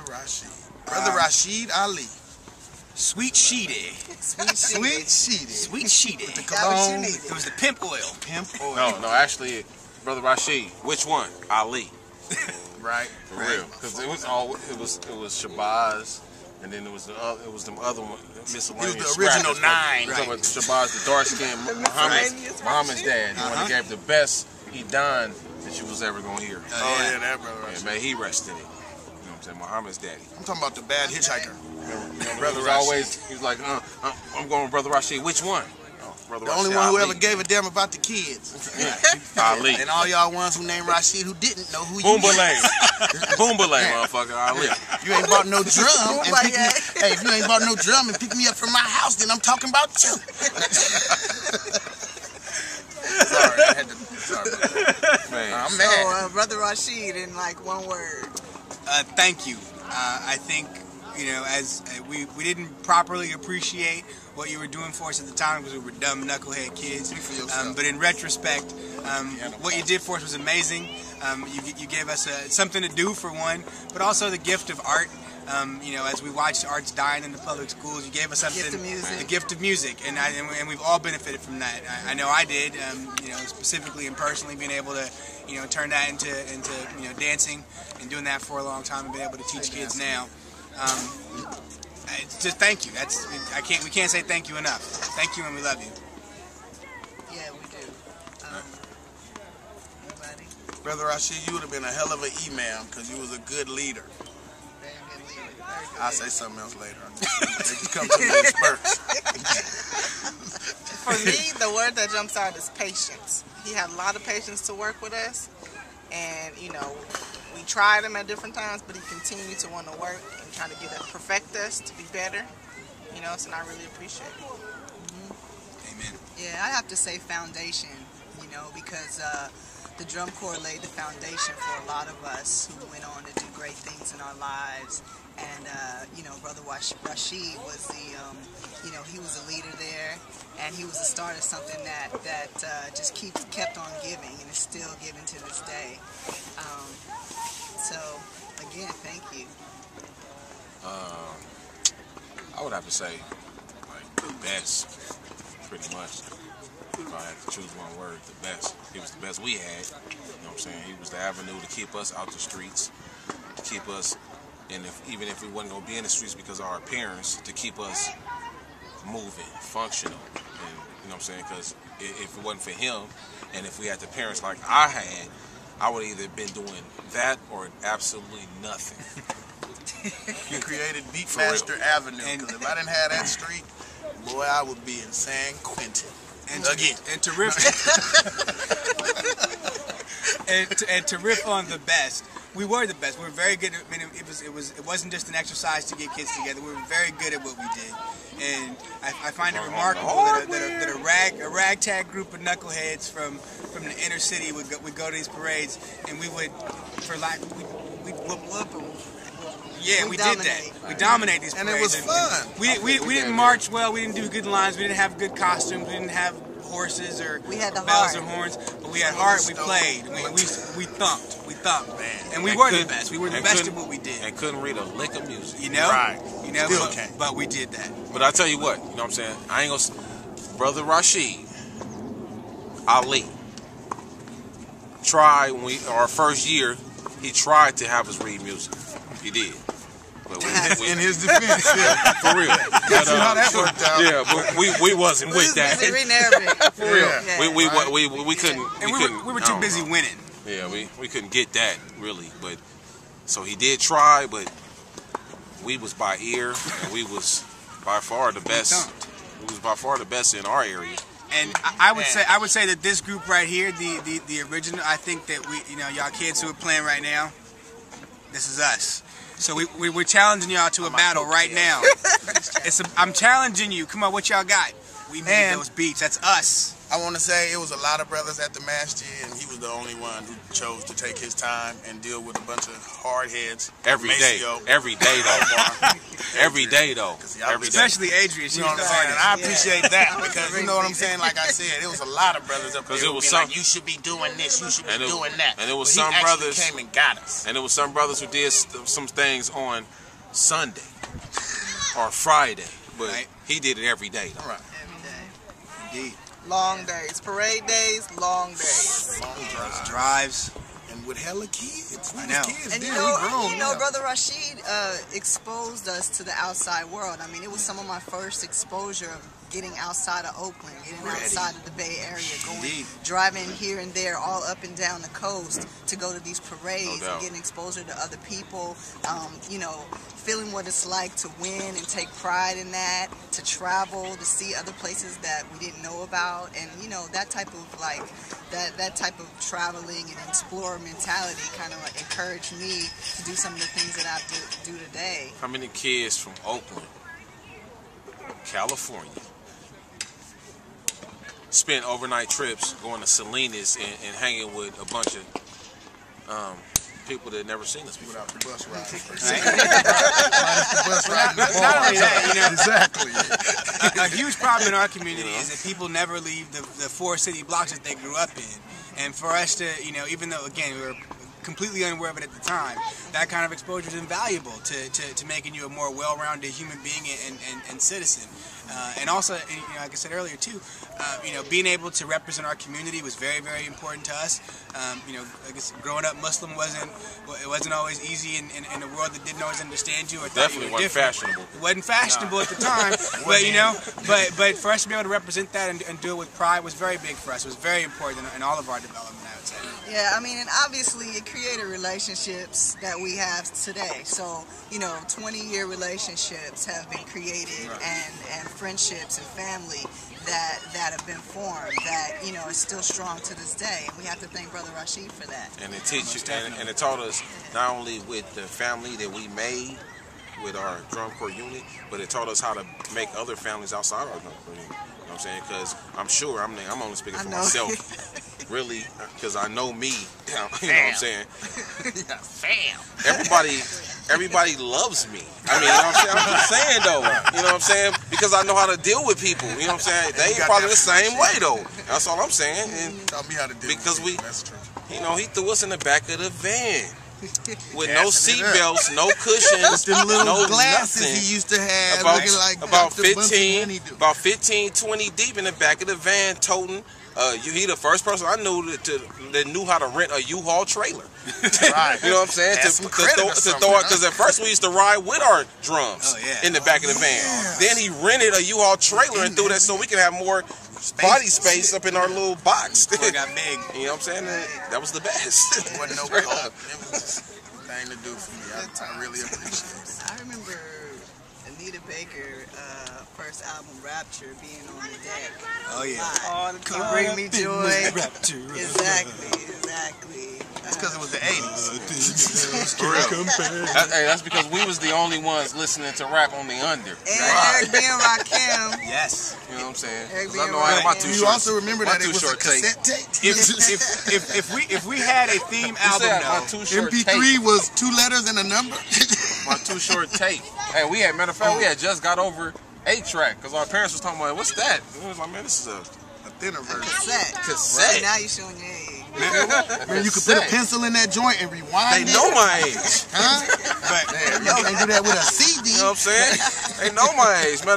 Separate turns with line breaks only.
Brother Rasheed. Brother Rasheed Ali.
Sweet Sheedy.
Sweet Sheedy.
Sweet Sheedy.
With the cologne.
It was the pimp oil.
Pimp oil.
No, actually, Brother Rasheed. Which one? Ali.
Right.
For real. Because it was Shabazz, and then it was them other one, miscellaneous.
It was the original
scrappers.
9.
Right. Talking about Shabazz, the dark skinned Muhammad's dad, the one that gave the best Edan that you was ever gonna hear.
Oh yeah, that Brother Rasheed.
Yeah, man, he rested it. You know what I'm saying? Muhammad's daddy.
I'm talking about the bad hitchhiker.
Brother Rasheed. He was like, I'm going with Brother Rasheed. Which one? Oh, Brother
The
Rasheed,
only one who
Ali.
ever gave a damn about the kids.
Ali.
And all y'all ones who named Rasheed who didn't know who you
Boombalay. Boombalay, motherfucker. Ali.
You ain't bought no drum and pick me, hey, if you ain't bought no drum and pick me up from my house, then I'm talking about you. Sorry, I had to. Sorry,
Man.
I'm mad.
So, Brother Rasheed, in like one word.
Thank you. I think, you know, as we didn't properly appreciate what you were doing for us at the time because we were dumb knucklehead kids. But in retrospect, what you did for us was amazing. You gave us something to do for one, but also the gift of art. You know, as we watched arts dying in the public schools, you gave us something, the gift of music, and we've all benefited from that. I know I did, you know, specifically and personally, being able to, you know, turn that into you know, dancing and doing that for a long time and being able to teach kids now. It's just thank you. We can't say thank you enough. Thank you and we love you.
Yeah, we do. Anybody?
Brother Rasheed, you would have been a hell of an imam because you was a good leader.
Very good leader.
I'll say something else later. They just come to me in spurts.
For me, the word that jumps out is patience. He had a lot of patience to work with us, and you know, we tried him at different times, but he continued to want to work and try to perfect us to be better. You know, so I really appreciate it.
Amen.
Yeah, I have to say foundation, you know, because the drum corps laid the foundation for a lot of us who went on to do great things in our lives. And, you know, Brother Rasheed was you know, he was a leader there, and he was the start of something that just kept on giving, and is still giving to this day. So, again, thank you.
I would have to say, like, the best, pretty much. If I had to choose one word, the best. He was the best we had. You know what I'm saying? He was the avenue to keep us out the streets, to keep us, and even if we wasn't going to be in the streets because of our parents, to keep us moving, functional. And, you know what I'm saying? Because if it wasn't for him, and if we had the parents like I had, I would have either been doing that or absolutely nothing.
You created Beatmaster Avenue, because if I didn't have that street, boy, I would be in San Quentin.
And to riff on the best, we were the best. We were very good. I mean, it wasn't just an exercise to get kids together. We were very good at what we did, and I find it remarkable that a ragtag group of knuckleheads from the inner city would go to these parades, and we would, for lack, we whoop them. Yeah, we did that. We dominate these parades.
And it was fun.
We didn't march well. We didn't do good lines. We didn't have good costumes. We didn't have horses or bells or horns. But we had heart. We played. We thumped. We thumped. Man. And we were the best. We were the best at what we did.
And couldn't read a lick of music.
You know?
Right.
You know?
Still can't.
But we did that.
But I tell you what, you know what I'm saying? I ain't gonna... Brother Rasheed, Ali, tried when our first year, he tried to have us read music. He did. But
in his defense, yeah.
For real.
That's how that worked out.
Yeah, but we wasn't with that.
For
real.
Yeah.
We couldn't.
And we were too busy winning.
Yeah, we couldn't get that really. But so he did try, but we was by ear, and we was by far the best. We was by far the best in our area.
And I would say that this group right here, the original, I think that y'all kids who are playing right now, this is us. So we're challenging y'all to a battle right now. I'm challenging you. Come on, what y'all got? We made those beats. That's us.
I want to say it was a lot of brothers at the masjid, and he was the only one who chose to take his time and deal with a bunch of hard heads.
Every day though. Every day, though.
Especially Adrian.
You know what I'm saying? And I appreciate that because you know what I'm saying. Like I said, it was a lot of brothers up there.
Because it was
like, you should be doing this, you should be doing that.
And it was
but
some
he
brothers
came and got us.
And it was some brothers who did some things on Sunday or Friday, but he did it every day. Though.
Right.
Every day.
Indeed.
Long days, parade days, long days.
Long
Drives.
And with hella kids.
I know.
Kids,
And
dude,
you know,
we grown,
Brother Rasheed exposed us to the outside world. I mean, it was some of my first exposure of getting outside of Oakland, getting outside of the Bay Area, driving here and there, all up and down the coast to go to these parades and getting exposure to other people. You know, feeling what it's like to win and take pride in that, to travel, to see other places that we didn't know about, and you know, that type of like that type of traveling and explorer mentality kind of like encouraged me to do some of the things that I do today.
How many kids from Oakland, California, spent overnight trips going to Salinas and hanging with a bunch of people that never seen us before?
Without the bus ride.
Not only that, you know,
Exactly.
a huge problem in our community is that people never leave the 4 city blocks that they grew up in. And for us to, you know, even though, again, we were completely unaware of it at the time, that kind of exposure is invaluable to making you a more well-rounded human being and citizen. And also, you know, like I said earlier too, you know, being able to represent our community was very, very important to us. You know, I guess growing up Muslim wasn't always easy in a world that didn't always understand you or thought you were different.
Fashionable.
It wasn't fashionable at the time, but you know, but for us to be able to represent that and do it with pride was very big for us. It was very important in all of our development, I would say.
Yeah, I mean, and obviously it created relationships that we have today. So, you know, 20-year relationships have been created, and friendships and family that have been formed that, you know, is still strong to this day. And we have to thank Brother Rasheed for that.
And it teaches, and it taught us not only with the family that we made with our drum corps unit, but it taught us how to make other families outside our drum corps unit. You know what I'm saying? Because I'm sure, I'm only speaking for myself. Really, because I know me, you know what I'm saying? Everybody loves me. I mean, you know what I'm saying? I'm just saying though, you know what I'm saying? Because I know how to deal with people, you know what I'm saying? They ain't probably the same way though. That's all I'm saying. And
taught me how to deal
because
with people. That's true.
You know, he threw us in the back of the van. With no seat belts, no cushions,
With them little
no
glasses
nothing.
he used to have,
About,
looking like
about
Dr. Bunsen
15, about 15, 20 deep in the back of the van, toting. He the first person I knew that knew how to rent a U-Haul trailer.
Right.
You know what I'm saying? To throw it, because at first we used to ride with our drums in the back of the van. Then he rented a U-Haul trailer and threw that so we could have more body space up in our little box.
It got big.
You know what I'm saying? That was the best.
It wasn't no coat. It was just a thing to do for me. I really appreciate it.
I remember Anita Baker first album Rapture being on the deck.
Oh yeah.
You bring me joy.
Rapture.
Exactly.
That's because it was the 80s.
For real. That's because we was the only ones listening to rap on the under.
And Eric B. and Rakim.
Yes.
You know what I'm saying?
Eric B.
I
and
know I had my
Rakim.
too
You
short.
also remember that it was a
short tape.
cassette tape?
If we had a theme album
my
though,
too short
MP3
tape.
was 2 letters and a number.
My too short tape. Hey, matter of fact, we had just got over 8-track because our parents was talking about, what's that? And we was like, man, this is a
Thinner version.
Cassette. Right, now you're showing your age.
Man, you could put a pencil in that joint and rewind
They know my age.
Huh?
but
Man, you can't do that with a CD.
You know what I'm saying? They know my age. Matter